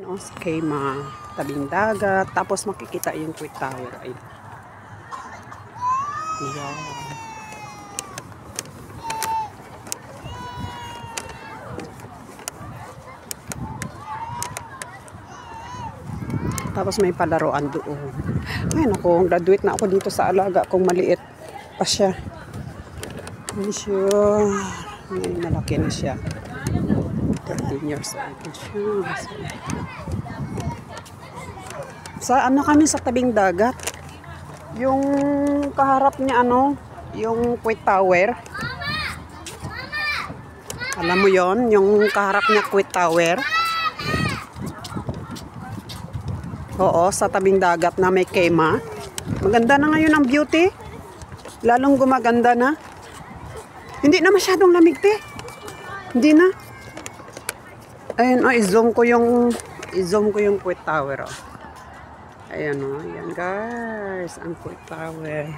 No, sa Kema, tabing dagat, tapos makikita yung Kuwait Tower. Ay. Wow. Tapos may palaruan doon. Ay naku, graduate na ako dito sa alaga kung maliit pa siya. Ano siya? Ngayon malaki na siya. 13 years old na siya. Sa ano kami sa tabing dagat? Yung kaharap niya ano? Yung Kuwait Tower. Alam mo yon, yung kaharap niya Kuwait Tower. Oo, sa tabing dagat na may Kema. Maganda na ngayon ang beauty. Lalong gumaganda na. Hindi na masyadong lamig, te. Hindi na. Ayun, oh, i-zoom ko yung Kuwait Tower, oh. Ayan, oh. Ayan, guys. Ang Kuwait Tower.